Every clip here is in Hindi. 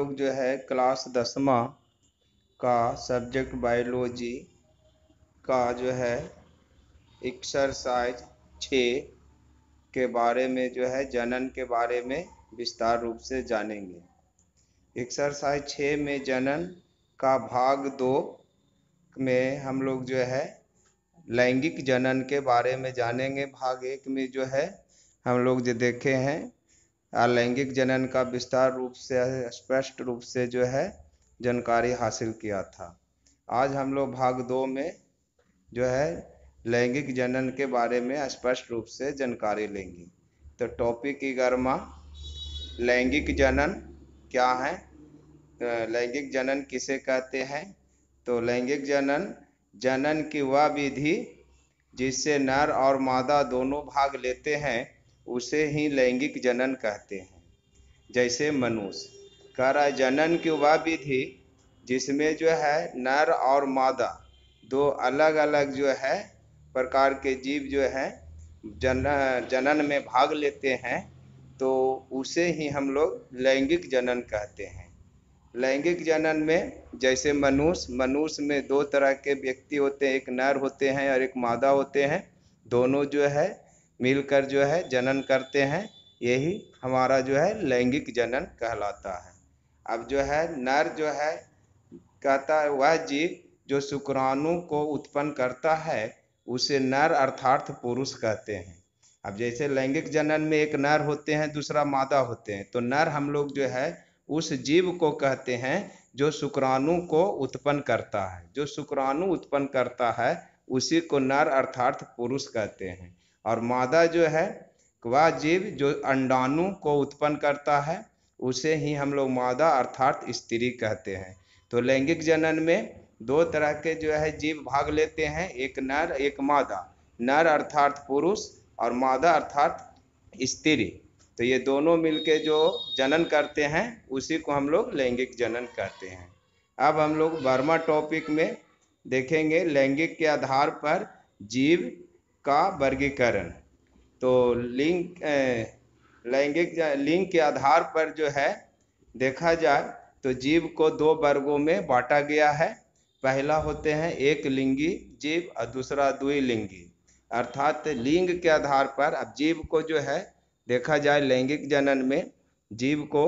लोग जो है क्लास 10वां का सब्जेक्ट बायोलॉजी का जो है एक्सरसाइज 6 के बारे में जो है जनन के बारे में विस्तार रूप से जानेंगे। एक्सरसाइज 6 में जनन का भाग 2 में हम लोग जो है लैंगिक जनन के बारे में जानेंगे। भाग 1 में जो है हम लोग जो देखे हैं अलैंगिक जनन का विस्तार रूप से स्पष्ट रूप से जो है जानकारी हासिल किया था। आज हम लोग भाग 2 में जो है लैंगिक जनन के बारे में स्पष्ट रूप से जानकारी लेंगे। तो टॉपिक 11वां लैंगिक जनन क्या है, लैंगिक जनन किसे कहते हैं। तो लैंगिक जनन जनन की वह विधि जिससे नर और मादा दोनों भाग लेते हैं उसे ही लैंगिक जनन कहते हैं। जैसे मनुष्य कह रहा है जनन की वह विधि जिसमें जो है नर और मादा दो अलग अलग जो है प्रकार के जीव जो है जनन में भाग लेते हैं, तो उसे ही हम लोग लैंगिक जनन कहते हैं। लैंगिक जनन में जैसे मनुष्य में दो तरह के व्यक्ति होते हैं, एक नर होते हैं और एक मादा होते हैं। दोनों जो है मिलकर जो है जनन करते हैं, यही हमारा जो है लैंगिक जनन कहलाता है। अब जो है नर जो है कहता है वह जीव जो शुक्राणु को उत्पन्न करता है उसे नर अर्थात पुरुष कहते हैं। अब जैसे लैंगिक जनन में एक नर होते हैं दूसरा मादा होते हैं, तो नर हम लोग जो है उस जीव को कहते हैं जो शुक्राणु को उत्पन्न करता है। जो शुक्राणु उत्पन्न करता है उसी को नर अर्थात पुरुष कहते हैं। और मादा जो है वह जीव जो अंडाणु को उत्पन्न करता है उसे ही हम लोग मादा अर्थात स्त्री कहते हैं। तो लैंगिक जनन में दो तरह के जो है जीव भाग लेते हैं, एक नर एक मादा। नर अर्थात पुरुष और मादा अर्थात स्त्री। तो ये दोनों मिलके जो जनन करते हैं उसी को हम लोग लैंगिक जनन कहते हैं। अब हम लोग 12वां टॉपिक में देखेंगे लैंगिक के आधार पर जीव का वर्गीकरण। तो लैंगिक लिंग के आधार पर जो है देखा जाए तो जीव को दो वर्गों में बांटा गया है। पहला होते हैं एक लिंगी जीव और दूसरा द्विलिंगी। अर्थात लिंग के आधार पर अब जीव को जो है देखा जाए लैंगिक जनन में जीव को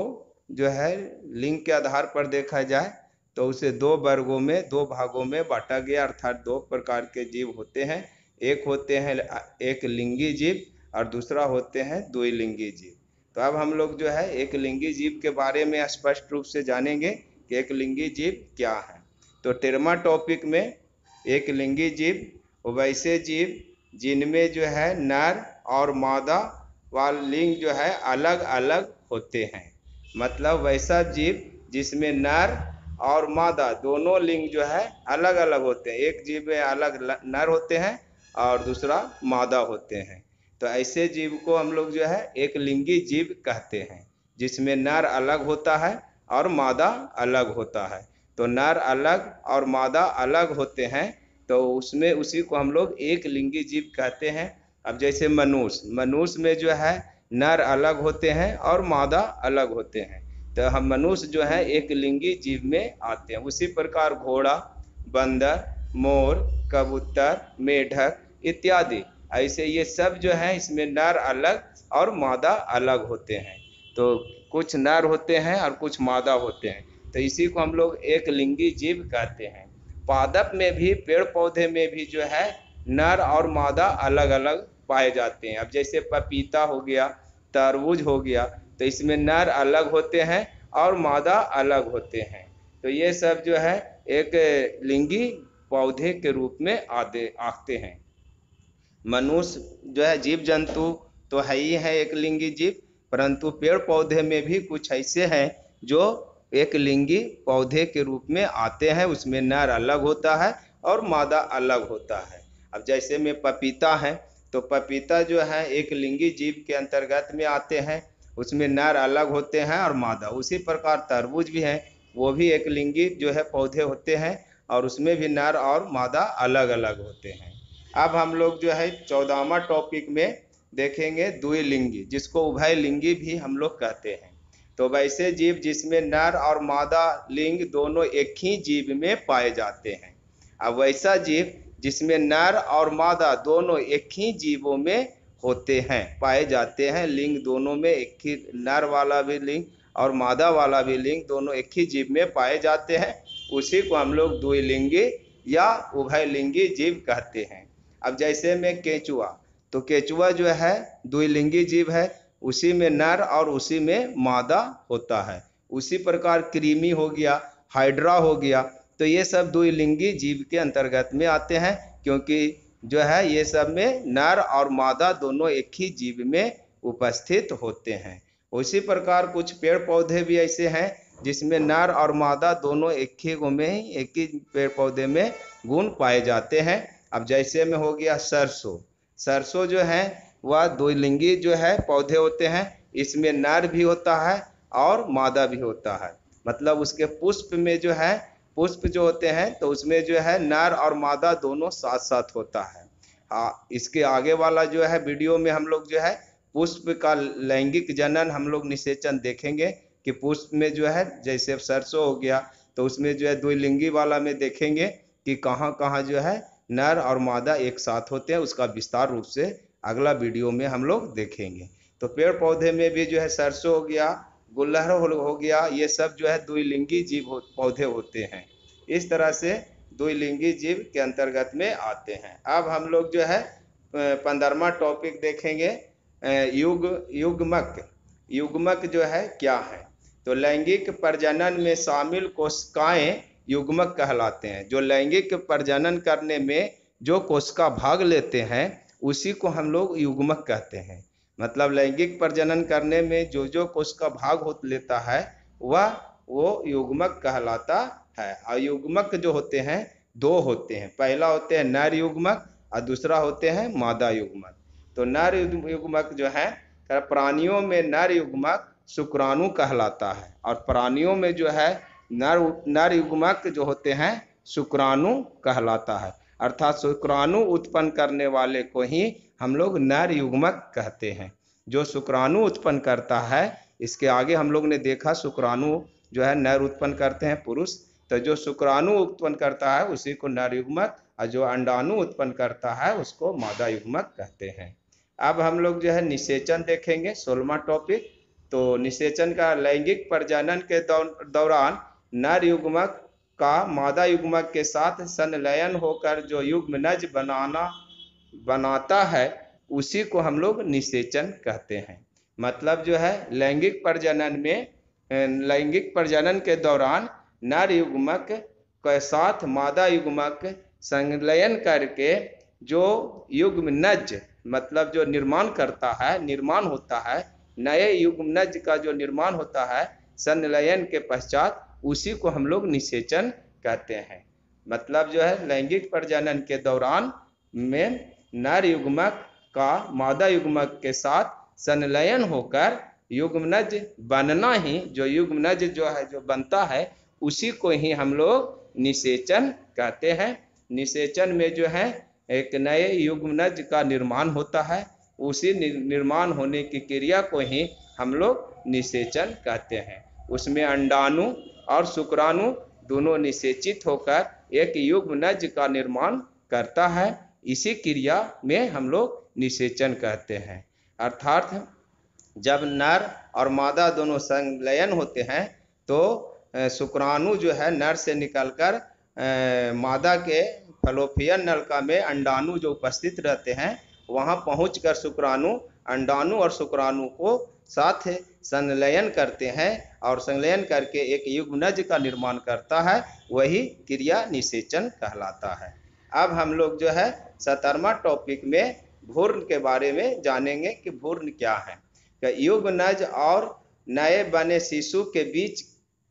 जो है लिंग के आधार पर देखा जाए तो उसे दो वर्गों में दो भागों में बांटा गया। अर्थात दो प्रकार के जीव होते हैं, एक होते हैं एक लिंगी जीव और दूसरा होते हैं द्विलिंगी जीव। तो अब हम लोग जो है एक लिंगी जीव के बारे में स्पष्ट रूप से जानेंगे कि एक लिंगी जीव क्या है। तो 13वां टॉपिक में एक लिंगी जीव वैसे जीव जिनमें जो है नर और मादा वाले लिंग जो है अलग अलग होते हैं। मतलब वैसा जीव जिसमें नर और मादा दोनों लिंग जो है अलग अलग होते हैं। एक जीव में अलग नर होते हैं और दूसरा मादा होते हैं। तो ऐसे जीव को हम लोग जो है एक लिंगी जीव कहते हैं, जिसमें नर अलग होता है और मादा अलग होता है। तो नर अलग और मादा अलग होते हैं, तो उसमें उसी को हम लोग एक लिंगी जीव कहते हैं। अब जैसे मनुष्य में जो है नर अलग होते हैं और मादा अलग होते हैं, तो हम मनुष्य जो है एक लिंगी जीव में आते हैं। उसी प्रकार घोड़ा, बंदर, मोर, कबूतर, मेढक इत्यादि ऐसे ये सब जो है इसमें नर अलग और मादा अलग होते हैं। तो कुछ नर होते हैं और कुछ मादा होते हैं, तो इसी को हम लोग एक लिंगी जीव कहते हैं। पादप में भी पेड़ पौधे में भी जो है नर और मादा अलग अलग पाए जाते हैं। अब जैसे पपीता हो गया, तरबूज हो गया, तो इसमें नर अलग होते हैं और मादा अलग होते हैं। तो ये सब जो है एक लिंगी पौधे के रूप में आते हैं। मनुष्य जो है जीव जंतु तो है ही है एक लिंगी जीव, परंतु पेड़ पौधे में भी कुछ ऐसे हैं जो एक लिंगी पौधे के रूप में आते हैं। उसमें नर अलग होता है और मादा अलग होता है। अब जैसे में पपीता है, तो पपीता जो है एक लिंगी जीव के अंतर्गत में आते हैं, उसमें नर अलग होते हैं और मादा। उसी प्रकार तरबूज भी है, वो भी एक लिंगी जो है पौधे होते हैं और उसमें भी नर और मादा अलग अलग होते हैं। अब हम लोग जो है 14वां टॉपिक में देखेंगे द्विलिंगी, जिसको उभयलिंगी भी हम लोग कहते हैं। तो वैसे जीव जिसमें नर और मादा लिंग दोनों एक ही जीव में पाए जाते हैं। अब वैसा जीव जिसमें नर और मादा दोनों एक ही जीवों में होते हैं, पाए जाते हैं, लिंग दोनों में एक ही, नर वाला भी लिंग और मादा वाला भी लिंग दोनों एक ही जीव में पाए जाते हैं, उसी को हम लोग द्विलिंगी या उभयलिंगी जीव कहते हैं। अब जैसे में केंचुआ, तो केंचुआ जो है द्विलिंगी जीव है, उसी में नर और उसी में मादा होता है। उसी प्रकार कृमि हो गया, हाइड्रा हो गया, तो ये सब द्विलिंगी जीव के अंतर्गत में आते हैं, क्योंकि जो है ये सब में नर और मादा दोनों एक ही जीव में उपस्थित होते हैं। उसी प्रकार कुछ पेड़ पौधे भी ऐसे हैं जिसमें नर और मादा दोनों एक ही में, एक ही पेड़ पौधे में गुण पाए जाते हैं। अब जैसे में हो गया सरसों, सरसों जो है वह द्विलिंगी जो है पौधे होते हैं, इसमें नर भी होता है और मादा भी होता है, मतलब उसके पुष्प में जो है, पुष्प जो होते हैं तो उसमें जो है नर और मादा दोनों साथ साथ होता है। हाँ, इसके आगे वाला जो है वीडियो में हम लोग जो है पुष्प का लैंगिक जनन हम लोग निषेचन देखेंगे कि पुष्प में जो है जैसे सरसों हो गया तो उसमें जो है द्विलिंगी वाला में देखेंगे कि कहाँ कहाँ जो है नर और मादा एक साथ होते हैं, उसका विस्तार रूप से अगला वीडियो में हम लोग देखेंगे। तो पेड़ पौधे में भी जो है सरसों हो गया, गुलहर हो गया, ये सब जो है द्विलिंगी जीव पौधे होते हैं। इस तरह से द्विलिंगी जीव के अंतर्गत में आते हैं। अब हम लोग जो है 15वां टॉपिक देखेंगे, युग्मक। युग्मक जो है क्या है, तो लैंगिक प्रजनन में शामिल कोशिकाएं युग्मक कहलाते हैं। जो लैंगिक प्रजनन करने में जो कोशिका भाग लेते हैं उसी को हम लोग युग्मक कहते हैं। मतलब लैंगिक प्रजनन करने में जो जो कोशिका भाग हो लेता है वह वो युग्मक कहलाता है। और युग्मक जो होते हैं दो होते हैं, पहला होते हैं नर युग्मक और दूसरा होते हैं मादा युग्मक। तो नर युग्मक जो है, प्राणियों में नर युग्मक शुक्राणु कहलाता है, और प्राणियों में जो है नर युग्मक जो होते हैं शुक्राणु कहलाता है। अर्थात शुक्राणु उत्पन्न करने वाले को ही हम लोग नर युग्मक कहते हैं। जो शुक्राणु उत्पन्न करता है, इसके आगे हम लोग ने देखा शुक्राणु जो है नर उत्पन्न करते हैं पुरुष, तो जो शुक्राणु उत्पन्न करता है उसी को नर युग्मक, और जो अंडाणु उत्पन्न करता है उसको मादा युग्मक कहते हैं। अब हम लोग जो है निषेचन देखेंगे, 16वां टॉपिक। तो निषेचन का लैंगिक प्रजनन के दौरान नर युग्मक का मादा युग्मक के साथ संलयन होकर जो युग्मनज बनाता है उसी को हम लोग निषेचन कहते हैं। मतलब जो है लैंगिक प्रजनन के दौरान नर युग्मक के साथ मादा युग्मक संलयन करके जो युग्मनज, मतलब जो निर्माण होता है, नए युग्मनज का जो निर्माण होता है संलयन के पश्चात, उसी को हम लोग निषेचन कहते हैं। मतलब जो है लैंगिक प्रजनन के दौरान में नर युग्मक का मादा युग्मक के साथ संलयन होकर युग्मनज बनना ही, जो युग्मनज जो है जो बनता है उसी को ही हम लोग निषेचन कहते हैं। निषेचन में जो है एक नए युग्मनज का निर्माण होता है, उसी निर्माण होने की क्रिया को ही हम लोग निषेचन कहते हैं। उसमें अंडाणु और शुक्राणु दोनों निषेचित होकर एक युग्मनज का निर्माण करता है, इसी क्रिया में हम लोग निषेचन कहते हैं। अर्थात जब नर और मादा दोनों संलयन होते हैं तो शुक्राणु जो है नर से निकलकर मादा के फलोपियन नलिका में अंडाणु जो उपस्थित रहते हैं वहां पहुंचकर शुक्राणु अंडाणु और शुक्राणु को साथ संलयन करते हैं और संलयन करके एक युग्मनज का निर्माण करता है, वही क्रिया निषेचन कहलाता है। अब हम लोग जो है 17वां टॉपिक में भ्रूण के बारे में जानेंगे कि भ्रूण क्या है। युग्मनज और नए बने शिशु के बीच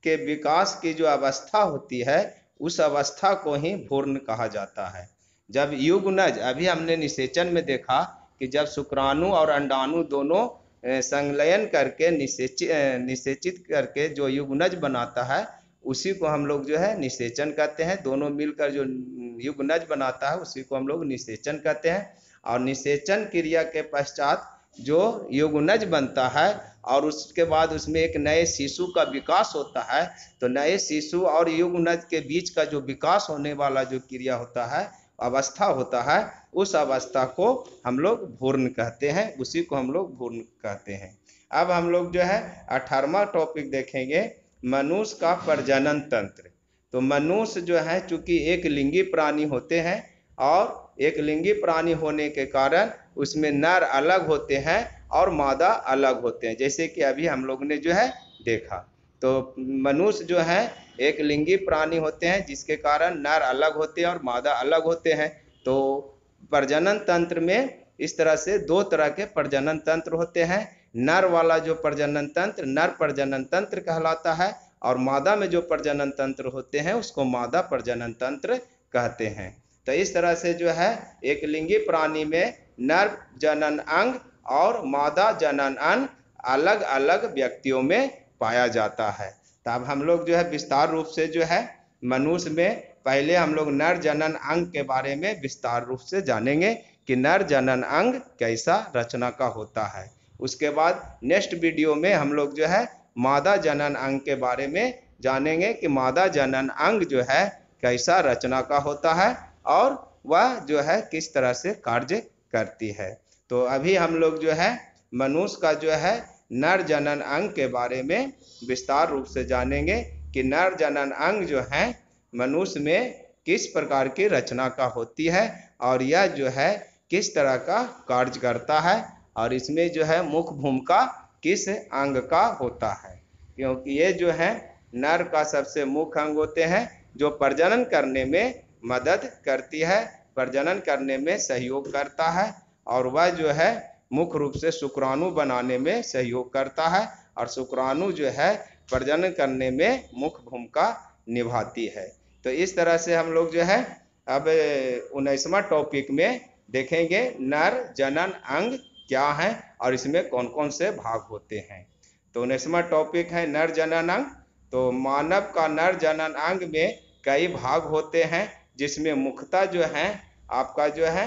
के विकास की जो अवस्था होती है उस अवस्था को ही भ्रूण कहा जाता है। जब युग्मनज, अभी हमने निषेचन में देखा कि जब शुक्राणु और अंडाणु दोनों संलयन करके निषेचित करके जो युग्मनज बनाता है उसी को हम लोग जो है निषेचन कहते हैं। दोनों मिलकर जो युग्मनज बनाता है उसी को हम लोग निषेचन कहते हैं। और निषेचन क्रिया के पश्चात जो युगनज बनता है और उसके बाद उसमें एक नए शिशु का विकास होता है। तो नए शिशु और युगनज के बीच का जो विकास होने वाला जो क्रिया होता है, अवस्था होता है, उस अवस्था को हम लोग भ्रूण कहते हैं, उसी को हम लोग भ्रूण कहते हैं। अब हम लोग जो है 18वां टॉपिक देखेंगे, मनुष्य का प्रजनन तंत्र। तो मनुष्य जो है चूंकि एक लिंगी प्राणी होते हैं और एक लिंगी प्राणी होने के कारण उसमें नर अलग होते हैं और मादा अलग होते हैं, जैसे कि अभी हम लोग ने जो है देखा। तो मनुष्य जो है एक लिंगी प्राणी होते हैं जिसके कारण नर अलग होते हैं और मादा अलग होते हैं। तो प्रजनन तंत्र में इस तरह से दो तरह के प्रजनन तंत्र होते हैं। नर वाला जो प्रजनन तंत्र नर प्रजनन तंत्र कहलाता है और मादा में जो प्रजनन तंत्र होते हैं उसको मादा प्रजनन तंत्र कहते हैं। तो इस तरह से जो है एक लिंगी प्राणी में नर जनन अंग और मादा जनन अंग अलग अलग व्यक्तियों में पाया जाता है। तो अब हम लोग जो है विस्तार रूप से जो है मनुष्य में पहले हम लोग नर जनन अंग के बारे में विस्तार रूप से जानेंगे कि नर जनन अंग कैसा रचना का होता है। उसके बाद नेक्स्ट वीडियो में हम लोग जो है मादा जनन अंग के बारे में जानेंगे कि मादा जनन अंग जो है कैसा रचना का होता है और वह जो है किस तरह से कार्य करती है। तो अभी हम लोग जो है मनुष्य का जो है नर जनन अंग के बारे में विस्तार रूप से जानेंगे कि नर जनन अंग जो है मनुष्य में किस प्रकार की रचना का होती है और यह जो है किस तरह का कार्य करता है और इसमें जो है मुख्य भूमिका किस अंग का होता है। क्योंकि ये जो है नर का सबसे मुख्य अंग होते हैं जो प्रजनन करने में मदद करती है, प्रजनन करने में सहयोग करता है और वह जो है मुख्य रूप से शुक्राणु बनाने में सहयोग करता है और शुक्राणु जो है प्रजनन करने में मुख्य भूमिका निभाती है। तो इस तरह से हम लोग जो है अब 19वां टॉपिक में देखेंगे नर जनन अंग क्या है और इसमें कौन कौन से भाग होते हैं। तो 19वां टॉपिक है नर जनन अंग। तो मानव का नर जनन अंग में कई भाग होते हैं जिसमें मुख्यतः जो है आपका जो है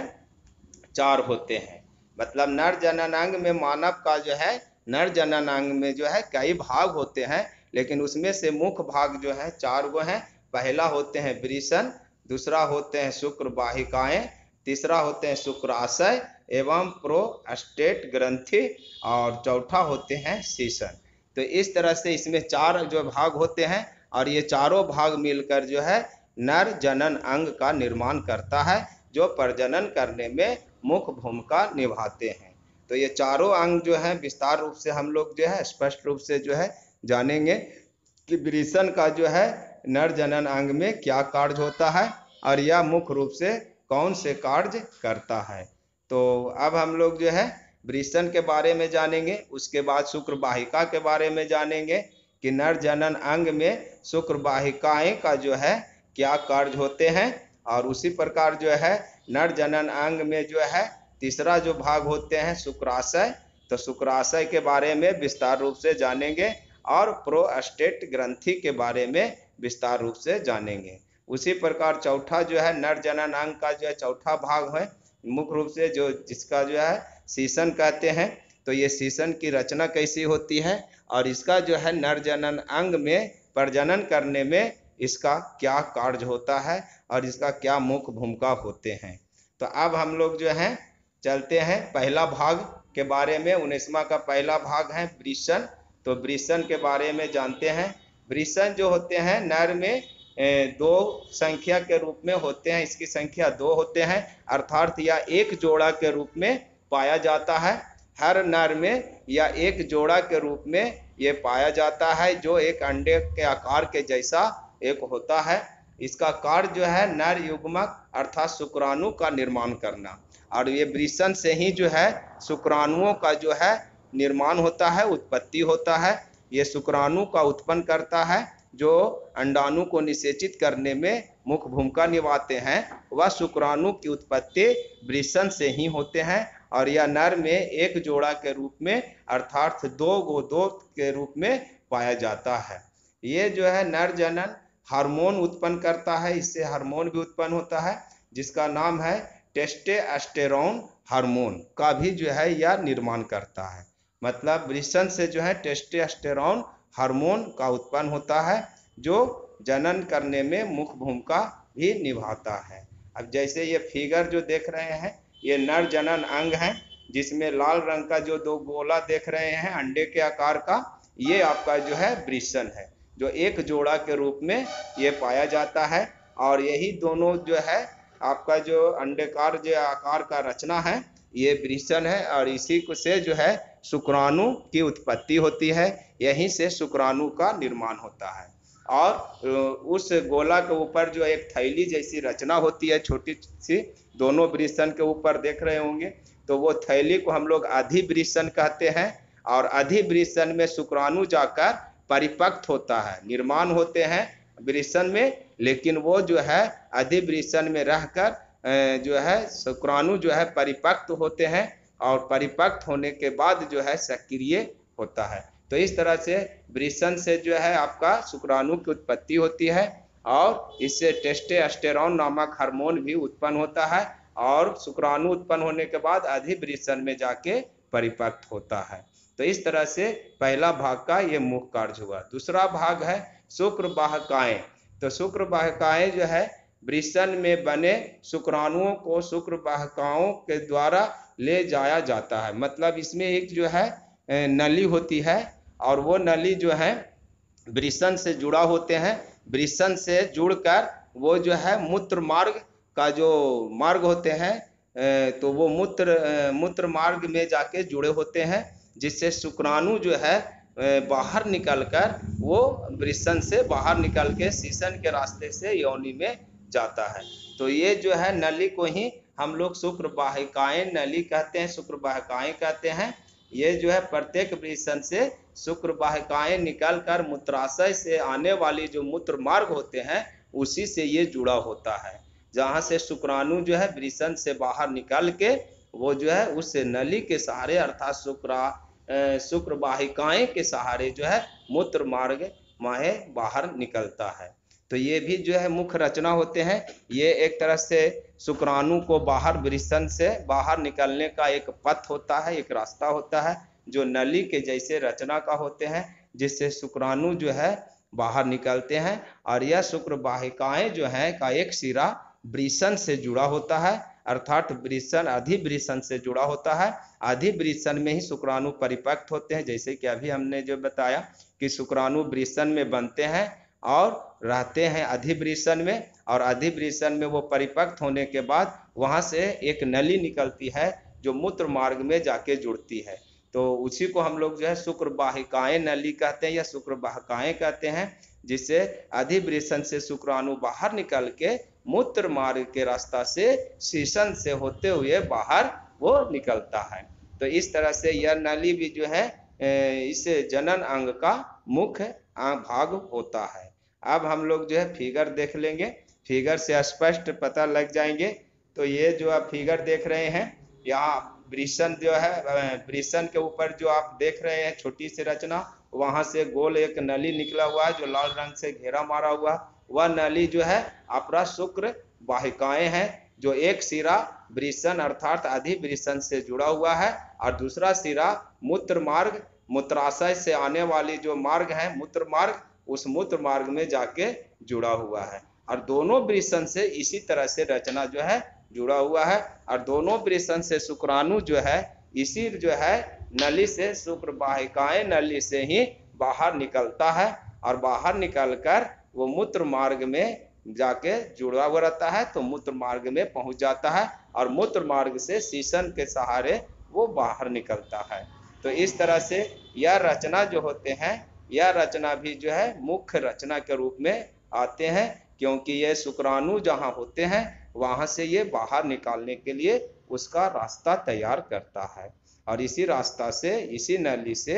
4 होते हैं। मतलब नर जननांग में मानव का जो है नर जननांग में जो है कई भाग होते हैं, लेकिन उसमें से मुख्य भाग जो है 4 गो हैं। पहला होते हैं वृषण, दूसरा होते हैं शुक्र वाहिकाएं, तीसरा होते हैं शुक्राशय एवं प्रोस्टेट ग्रंथि और चौथा होते हैं शीशन। तो इस तरह से इसमें 4 जो भाग होते हैं और ये चारों भाग मिलकर जो है नर जनन अंग का निर्माण करता है जो प्रजनन करने में मुख्य भूमिका निभाते हैं। तो ये चारों अंग जो है विस्तार रूप से हम लोग जो है स्पष्ट रूप से जो है जानेंगे कि वृषण का जो है नर जनन अंग में क्या कार्य होता है और यह मुख्य रूप से कौन से कार्य करता है। तो अब हम लोग जो है वृषण के बारे में जानेंगे, उसके बाद शुक्र वाहिका के बारे में जानेंगे कि नर जनन अंग में शुक्र वाहिकाएं का जो है क्या कार्य होते हैं और उसी प्रकार जो है नर जनन अंग में जो है तीसरा जो भाग होते हैं शुक्राशय। तो शुक्राशय के बारे में विस्तार रूप से जानेंगे और प्रोस्टेट ग्रंथि के बारे में विस्तार रूप से जानेंगे। उसी प्रकार चौथा जो है नर जनन अंग का जो है चौथा भाग है मुख्य रूप से जो जिसका जो है शीशन कहते हैं। तो ये शीशन की रचना कैसी होती है और इसका जो है नर जनन अंग में प्रजनन करने में इसका क्या कार्य होता है और इसका क्या मुख्य भूमिका होते हैं। तो अब हम लोग जो है चलते हैं पहला भाग के बारे में। 19वां का पहला भाग है वृषण। तो वृषण के बारे में जानते हैं। वृषण जो होते हैं नर में 2 संख्या के रूप में होते हैं, इसकी संख्या 2 होते हैं, अर्थात या एक जोड़ा के रूप में पाया जाता है। हर नर में या एक जोड़ा के रूप में ये पाया जाता है जो एक अंडे के आकार के जैसा एक होता है। इसका कार्य जो है नर युग्मक अर्थात शुक्राणु का निर्माण करना और ये वृषण से ही जो है शुक्राणुओं का जो है निर्माण होता है, उत्पत्ति होता है। ये शुक्राणु का उत्पन्न करता है जो अंडाणु को निषेचित करने में मुख्य भूमिका निभाते हैं। वह शुक्राणु की उत्पत्ति वृषण से ही होते हैं और यह नर में एक जोड़ा के रूप में अर्थात 2 के रूप में पाया जाता है। ये जो है नर जनन हार्मोन उत्पन्न करता है, इससे हार्मोन भी उत्पन्न होता है जिसका नाम है टेस्टोस्टेरोन हार्मोन का भी जो है यह निर्माण करता है। मतलब वृषण से जो है टेस्टोस्टेरोन हार्मोन का उत्पन्न होता है, जो जनन करने में मुख्य भूमिका भी निभाता है। अब जैसे ये फिगर जो देख रहे हैं, ये नर जनन अंग है, जिसमें लाल रंग का जो दो गोला देख रहे हैं अंडे के आकार का, ये आपका जो है वृषण है, जो एक जोड़ा के रूप में ये पाया जाता है। और यही दोनों जो है आपका जो अंडाकार जो आकार का रचना है, ये वृषण है, और इसी से जो है शुक्राणु की उत्पत्ति होती है, यहीं से शुक्राणु का निर्माण होता है। और उस गोला के ऊपर जो एक थैली जैसी रचना होती है छोटी सी, दोनों वृषण के ऊपर देख रहे होंगे, तो वो थैली को हम लोग अधिवृषण कहते हैं। और अधिवृषण में शुक्राणु जाकर परिपक्व होता है, निर्माण होते हैं वृषण में, लेकिन वो जो है अधिवृषण में रहकर जो है शुक्राणु जो है परिपक्व होते हैं, और परिपक्व होने के बाद जो है सक्रिय होता है। तो इस तरह से वृषण से जो है आपका शुक्राणु की उत्पत्ति होती है, और इससे टेस्टोस्टेरोन नामक हार्मोन भी उत्पन्न होता है, और शुक्राणु उत्पन्न होने के बाद अधिवृषण में जाके परिपक्व होता है। तो इस तरह से पहला भाग का ये मुख्य कार्य हुआ। दूसरा भाग है शुक्रवाहिकाएं। तो शुक्रवाहिकाएं जो है वृषण में बने शुक्राणुओं को शुक्रवाहिकाओं के द्वारा ले जाया जाता है। मतलब इसमें एक जो है नली होती है, और वो नली जो है वृषण से जुड़ा होते हैं। वृषण से जुड़कर वो जो है मूत्र मार्ग का जो मार्ग होते हैं, तो वो मूत्र मार्ग में जाके जुड़े होते हैं, जिससे शुक्राणु जो है बाहर निकलकर वो वृषण से बाहर निकल के शीशन के रास्ते से योनि में जाता है। तो ये जो है नली को ही हम लोग शुक्रवाहिकाएं नली कहते हैं, शुक्रवाहिकाएं कहते हैं। ये जो है प्रत्येक वृषण से शुक्रवाहिकाएं निकलकर मूत्राशय से आने वाली जो मूत्र मार्ग होते हैं, उसी से ये जुड़ा होता है, जहाँ से शुक्राणु जो है वृषण से बाहर निकल के वो जो है उस नली के सहारे अर्थात शुक्रवाहिकाएं के सहारे जो है मूत्र मार्ग में बाहर निकलता है। तो ये भी जो है मुख्य रचना होते हैं। ये एक तरह से शुक्राणु को बाहर वृषण से बाहर निकलने का एक पथ होता है, एक रास्ता होता है, जो नली के जैसे रचना का होते हैं, जिससे शुक्राणु जो है बाहर निकलते हैं। और यह शुक्रवाहिकाएं जो है का एक सिरा वृषण से जुड़ा होता है, अर्थात वृषण अधिवृषण से जुड़ा होता है। अधिवृषण में ही शुक्राणु परिपक्व होते हैं, जैसे कि अभी हमने जो बताया कि शुक्राणु वृषण में बनते हैं और रहते हैं अधिवृषण में, और अधिवृषण में वो परिपक्व होने के बाद वहां से एक नली निकलती है जो मूत्र मार्ग में जाके जुड़ती है। तो उसी को हम लोग जो है शुक्रवाहिकाएं नली कहते हैं या शुक्रवाहिकाएं कहते हैं, जिससे अधिवृषण से शुक्राणु बाहर निकल के मूत्र मार्ग के रास्ता से शीशन से होते हुए बाहर वो निकलता है। तो इस तरह से यह नली भी जो है इस जनन अंग का मुख्य भाग होता है। अब हम लोग जो है फिगर देख लेंगे, फिगर से स्पष्ट पता लग जाएंगे। तो ये जो आप फिगर देख रहे हैं, यहाँ वृषण जो है, वृषण के ऊपर जो आप देख रहे हैं छोटी सी रचना, वहां से गोल एक नली निकला हुआ है जो लाल रंग से घेरा मारा हुआ, वह नली जो है अपरा शुक्र वाहिकाएं हैं, जो एक सिरा वृषण अर्थात अधिवृषण से जुड़ा हुआ है, और दूसरा सिरा मूत्र मार्ग मूत्राशय से आने वाली जो मार्ग है मूत्र मार्ग, उस मूत्र मार्ग में जाके जुड़ा हुआ है। और दोनों वृषण से इसी तरह से रचना जो है जुड़ा हुआ है, और दोनों वृषण से शुक्राणु जो है इसी जो है नली से शुक्रवाहिकाएं नली से ही बाहर निकलता है, और बाहर निकलकर वो मूत्र मार्ग में जाके जुड़ा हुआ रहता है, तो मूत्र मार्ग में पहुंच जाता है, और मूत्र मार्ग से शीशन के सहारे वो बाहर निकलता है। तो इस तरह से यह रचना जो होते हैं, यह रचना भी जो है मुख्य रचना के रूप में आते हैं, क्योंकि ये शुक्राणु जहाँ होते हैं वहां से ये बाहर निकालने के लिए उसका रास्ता तैयार करता है, और इसी रास्ता से इसी नली से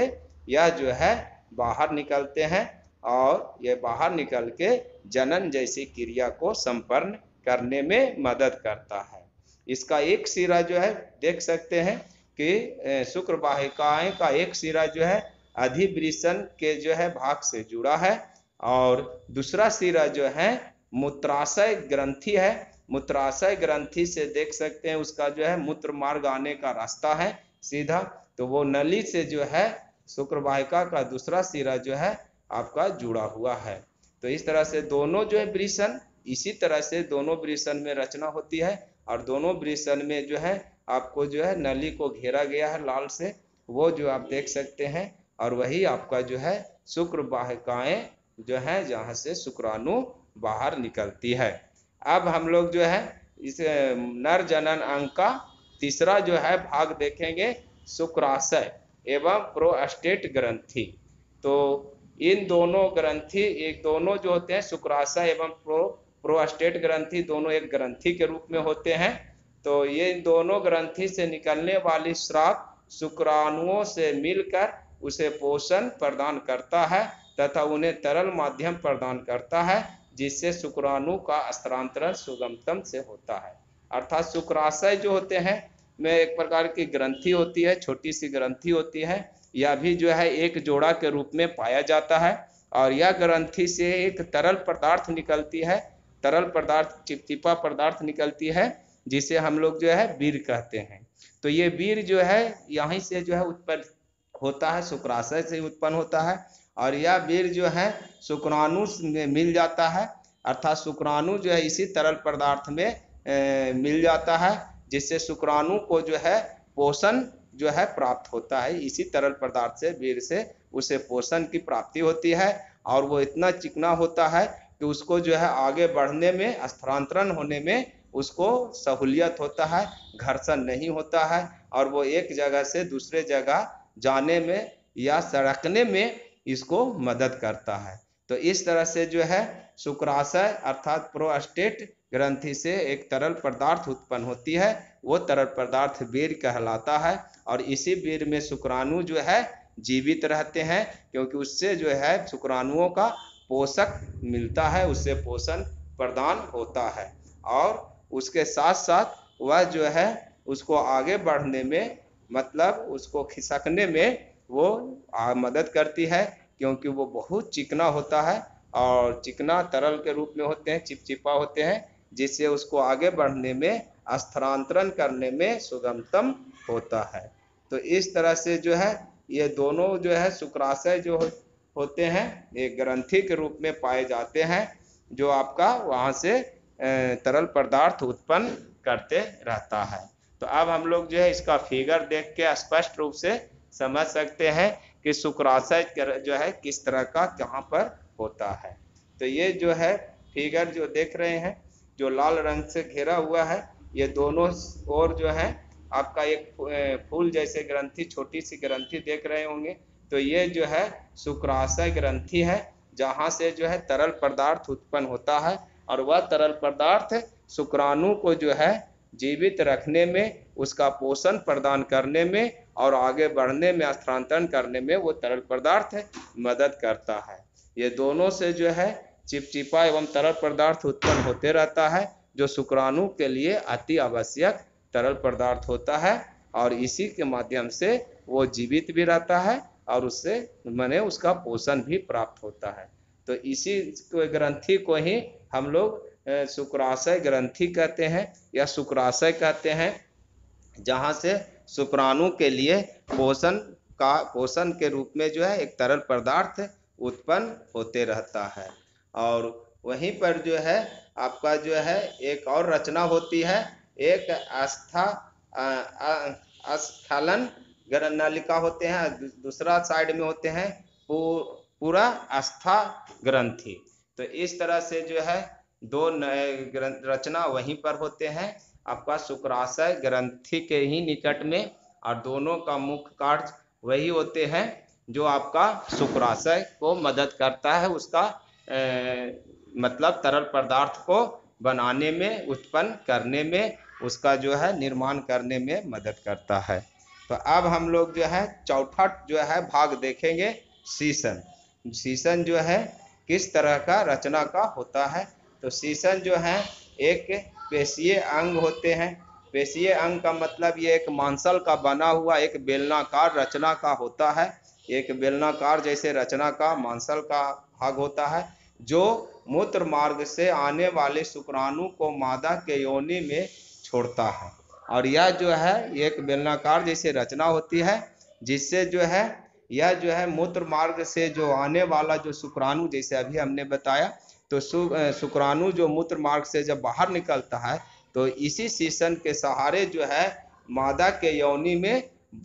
यह जो है बाहर निकलते हैं, और ये बाहर निकल के जनन जैसी क्रिया को संपन्न करने में मदद करता है। इसका एक सिरा जो है देख सकते हैं कि शुक्रवाहिकाएं का एक सिरा जो है अधिवृषण के जो है भाग से जुड़ा है, और दूसरा सिरा जो है मूत्राशय ग्रंथि है, मूत्राशय ग्रंथि से देख सकते हैं उसका जो है मूत्र मार्ग आने का रास्ता है सीधा, तो वो नली से जो है शुक्रवाहिका का दूसरा सिरा जो है आपका जुड़ा हुआ है। तो इस तरह से दोनों जो है वृषण, इसी तरह से दोनों वृषण में रचना होती है और दोनों वृषण में जो है आपको जो है नली को घेरा गया है लाल से, वो जो आप देख सकते हैं, और वही आपका जो है शुक्रवाहिकाएं जो है जहाँ से शुक्राणु बाहर निकलती है। अब हम लोग जो है इस नर जनन अंग का तीसरा जो है भाग देखेंगे, शुक्राशय एवं प्रोस्टेट ग्रंथि। तो इन दोनों ग्रंथि एक दोनों जो होते हैं शुक्राशय एवं प्रोस्टेट ग्रंथि दोनों एक ग्रंथि के रूप में होते हैं। तो ये दोनों ग्रंथि से निकलने वाली स्राव शुक्राणुओं से मिलकर उसे पोषण प्रदान करता है तथा उन्हें तरल माध्यम प्रदान करता है, जिससे शुक्राणु का स्थानांतरण सुगमतम से होता है। अर्थात शुक्राशय जो होते हैं में एक प्रकार की ग्रंथि होती है, छोटी सी ग्रंथि होती है, यह भी जो है एक जोड़ा के रूप में पाया जाता है और यह ग्रंथि से एक तरल पदार्थ निकलती है, तरल पदार्थ चिपचिपा पदार्थ निकलती है, जिसे हम लोग जो है वीर कहते हैं। तो ये वीर जो है यहीं से जो है उत्पन्न होता है, शुक्राशय से उत्पन्न होता है और यह वीर जो है शुक्राणु में मिल जाता है, अर्थात शुक्राणु जो है इसी तरल पदार्थ में मिल जाता है, जिससे शुक्राणु को जो है पोषण जो है प्राप्त होता है। इसी तरल पदार्थ से वीर से उसे पोषण की प्राप्ति होती है और वो इतना चिकना होता है कि उसको जो है आगे बढ़ने में, स्थानांतरण होने में उसको सहूलियत होता है, घर्षण नहीं होता है और वो एक जगह से दूसरे जगह जाने में या सड़कने में इसको मदद करता है। तो इस तरह से जो है शुक्राशय अर्थात प्रोस्टेट ग्रंथि से एक तरल पदार्थ उत्पन्न होती है, वो तरल पदार्थ वीर कहलाता है और इसी वीर में शुक्राणु जो है जीवित रहते हैं, क्योंकि उससे जो है शुक्राणुओं का पोषक मिलता है, उससे पोषण प्रदान होता है और उसके साथ साथ वह जो है उसको आगे बढ़ने में, मतलब उसको खिसकने में वो मदद करती है, क्योंकि वो बहुत चिकना होता है और चिकना तरल के रूप में होते हैं, चिपचिपा होते हैं, जिससे उसको आगे बढ़ने में, स्थानांतरण करने में सुगमतम होता है। तो इस तरह से जो है ये दोनों जो है शुक्राशय जो होते हैं एक ग्रंथि के रूप में पाए जाते हैं, जो आपका वहाँ से तरल पदार्थ उत्पन्न करते रहता है। तो अब हम लोग जो है इसका फिगर देख के स्पष्ट रूप से समझ सकते हैं कि शुक्राशय जो है किस तरह का कहाँ पर होता है। तो ये जो है फिगर जो देख रहे हैं जो लाल रंग से घेरा हुआ है, ये दोनों ओर जो है आपका एक फूल जैसे ग्रंथि, छोटी सी ग्रंथि देख रहे होंगे। तो ये जो है शुक्राशय ग्रंथि है, जहाँ से जो है तरल पदार्थ उत्पन्न होता है और वह तरल पदार्थ शुक्राणु को जो है जीवित रखने में, उसका पोषण प्रदान करने में और आगे बढ़ने में, स्थानांतरण करने में वो तरल पदार्थ मदद करता है। ये दोनों से जो है चिपचिपा एवं तरल पदार्थ उत्पन्न होते रहता है, जो शुक्राणु के लिए अति आवश्यक तरल पदार्थ होता है और इसी के माध्यम से वो जीवित भी रहता है और उससे माने उसका पोषण भी प्राप्त होता है। तो इसी ग्रंथि को ही हम लोग शुक्राशय ग्रंथि कहते हैं या शुक्राशय कहते हैं, जहाँ से शुक्राणु के लिए पोषण के रूप में जो है एक तरल पदार्थ उत्पन्न होते रहता है। और वहीं पर जो है आपका जो है एक और रचना होती है, एक आस्खलन नलिका होते हैं, दूसरा साइड में होते हैं पूरा आस्था ग्रंथि। तो इस तरह से जो है दो रचना वहीं पर होते हैं आपका शुक्राशय ग्रंथि के ही निकट में, और दोनों का मुख्य कार्य वही होते हैं जो आपका शुक्राशय को मदद करता है, उसका मतलब तरल पदार्थ को बनाने में, उत्पन्न करने में, उसका जो है निर्माण करने में मदद करता है। तो अब हम लोग जो है चौथा जो है भाग देखेंगे, शीशन। शीशन जो है किस तरह का रचना का होता है। तो शीशन जो है एक पेशीय अंग होते हैं। पेशीय अंग का मतलब ये एक मांसल का बना हुआ एक बेलनाकार रचना का होता है। एक बेलनाकार जैसे रचना का मांसल का भाग होता है, जो मूत्र मार्ग से आने वाले शुक्राणु को मादा के योनि में छोड़ता है। और यह जो है एक बेलनाकार जैसे रचना होती है, जिससे जो है यह जो है मूत्र मार्ग से जो आने वाला जो शुक्राणु, जैसे अभी हमने बताया, तो शुक्राणु जो मूत्र मार्ग से जब बाहर निकलता है तो इसी शीशन के सहारे जो है मादा के योनि में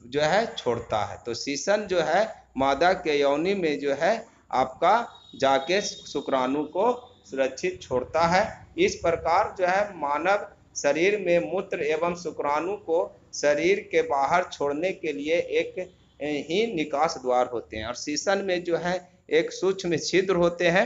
जो है छोड़ता है। तो शीशन जो है मादा के योनि में जो है आपका जाके शुक्राणु को सुरक्षित छोड़ता है। इस प्रकार जो है मानव शरीर में मूत्र एवं शुक्राणु को शरीर के बाहर छोड़ने के लिए एक ही निकास द्वार होते हैं। और शीशन में जो है एक सूक्ष्म छिद्र होते हैं,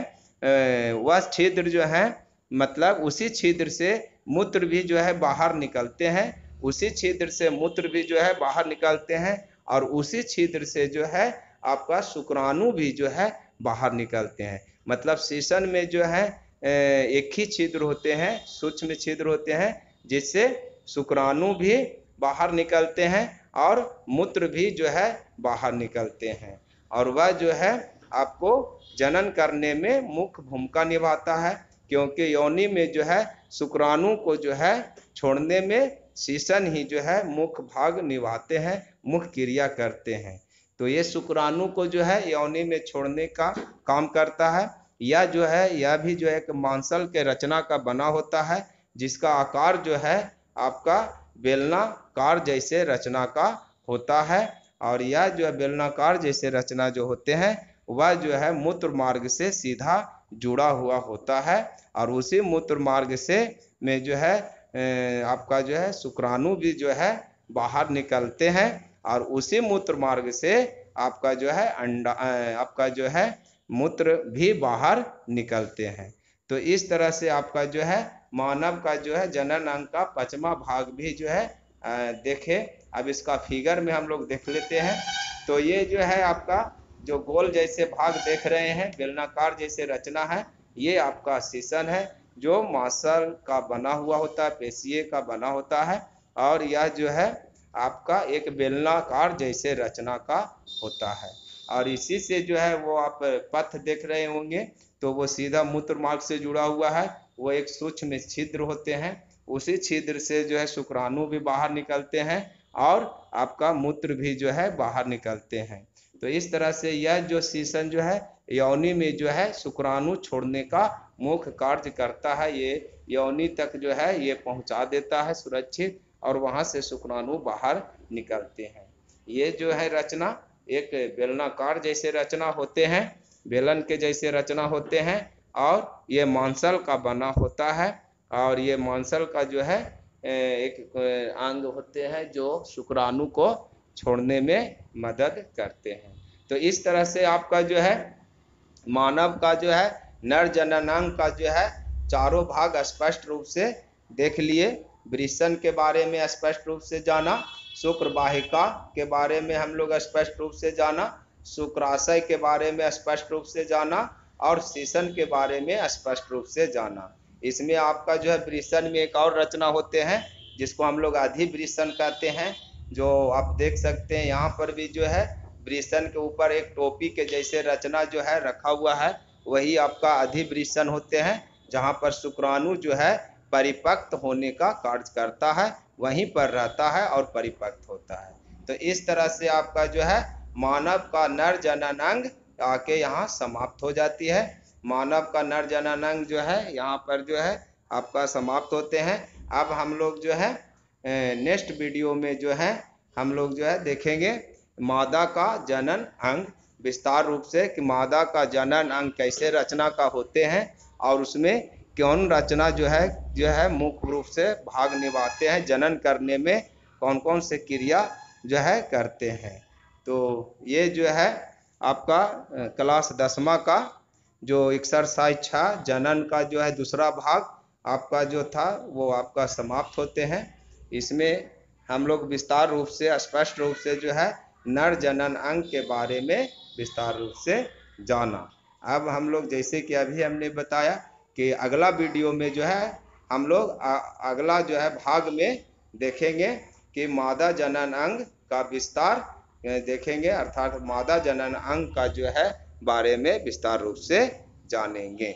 वह छिद्र जो है मतलब उसी छिद्र से मूत्र भी जो है बाहर निकलते हैं, उसी छिद्र से मूत्र भी जो है बाहर निकलते हैं, और उसी छिद्र से जो है आपका शुक्राणु भी जो है बाहर निकलते हैं। मतलब शीशन में जो है एक ही छिद्र होते हैं, सूक्ष्म छिद्र होते हैं, जिससे शुक्राणु भी बाहर निकलते हैं और मूत्र भी जो है बाहर निकलते हैं। और वह जो है आपको जनन करने में मुख्य भूमिका निभाता है, क्योंकि योनि में जो है शुक्राणु को जो है छोड़ने में शीशन ही जो है मुख्य भाग निभाते हैं, मुख्य क्रिया करते हैं। तो ये शुक्राणु को जो है योनि में छोड़ने का काम करता है। यह जो है यह भी जो है एक मांसल के रचना का बना होता है, जिसका आकार जो है आपका बेलनाकार जैसे रचना का होता है। और यह जो है बेलनाकार जैसे रचना जो होते हैं वह जो है मूत्र मार्ग से सीधा जुड़ा हुआ होता है, और उसी मूत्र मार्ग से में जो है आपका जो है शुक्राणु भी जो है बाहर निकलते हैं, और उसी मूत्र मार्ग से आपका जो है अंडा आपका जो है मूत्र भी बाहर निकलते हैं। तो इस तरह से आपका जो है मानव का जो है जनन अंग का 5वां भाग भी जो है देखे। अब इसका फिगर में हम लोग देख लेते हैं। तो ये जो है आपका जो गोल जैसे भाग देख रहे हैं, बेलनाकार जैसे रचना है, ये आपका शीशन है जो मांसल का बना हुआ होता है, पेशिये का बना होता है, और यह जो है आपका एक बेलनाकार जैसे रचना का होता है। और इसी से जो है वो आप पथ देख रहे होंगे, तो वो सीधा मूत्र मार्ग से जुड़ा हुआ है। वो एक सूक्ष्म छिद्र होते हैं, उसी छिद्र से जो है शुक्राणु भी बाहर निकलते हैं और आपका मूत्र भी जो है बाहर निकलते हैं। तो इस तरह से यह जो शीशन जो है योनि में जो है शुक्राणु छोड़ने का मुख्य कार्य करता है। ये योनि तक जो है ये पहुंचा देता है सुरक्षित, और वहां से शुक्राणु बाहर निकलते हैं। ये जो है रचना एक बेलनाकार जैसे रचना होते हैं, बेलन के जैसे रचना होते हैं, और ये मांसल का बना होता है। और ये मांसल का जो है एक अंग होते हैं जो शुक्राणु को छोड़ने में मदद करते हैं। तो इस तरह से आपका जो है मानव का जो है नर जननांग का जो है चारों भाग स्पष्ट रूप से देख लिए। वृषण के बारे में स्पष्ट रूप से जाना, शुक्र वाहिका के बारे में हम लोग स्पष्ट रूप से जाना, शुक्राशय के बारे में स्पष्ट रूप से जाना, और शीशन के बारे में स्पष्ट रूप से जाना। इसमें आपका जो है वृषण में एक और रचना होते हैं जिसको हम लोग अधिवृषण कहते हैं, जो आप देख सकते हैं यहाँ पर भी जो है वृषण के ऊपर एक टोपी के जैसे रचना जो है रखा हुआ है, वही आपका अधिवृषण होते हैं, जहाँ पर शुक्राणु जो है परिपक्व होने का कार्य करता है, वहीं पर रहता है और परिपक्व होता है। तो इस तरह से आपका जो है मानव का नर जननांग आके यहाँ समाप्त हो जाती है। मानव का नर जननांग जो है यहाँ पर जो है आपका समाप्त होते हैं। अब हम लोग जो है नेक्स्ट वीडियो में जो है हम लोग जो है देखेंगे मादा का जनन अंग विस्तार रूप से, कि मादा का जनन अंग कैसे रचना का होते हैं, और उसमें कौन रचना जो है मुख्य रूप से भाग निभाते हैं, जनन करने में कौन कौन से क्रिया जो है करते हैं। तो ये जो है आपका क्लास 10वां का जो एक्सरसाइज 6 जनन का जो है दूसरा भाग आपका जो था वो आपका समाप्त होते हैं। इसमें हम लोग विस्तार रूप से स्पष्ट रूप से जो है नर जनन अंग के बारे में विस्तार रूप से जाना। अब हम लोग जैसे कि अभी हमने बताया कि अगला वीडियो में जो है हम लोग अगला जो है भाग में देखेंगे कि मादा जनन अंग का विस्तार देखेंगे, अर्थात मादा जनन अंग का जो है बारे में विस्तार रूप से जानेंगे।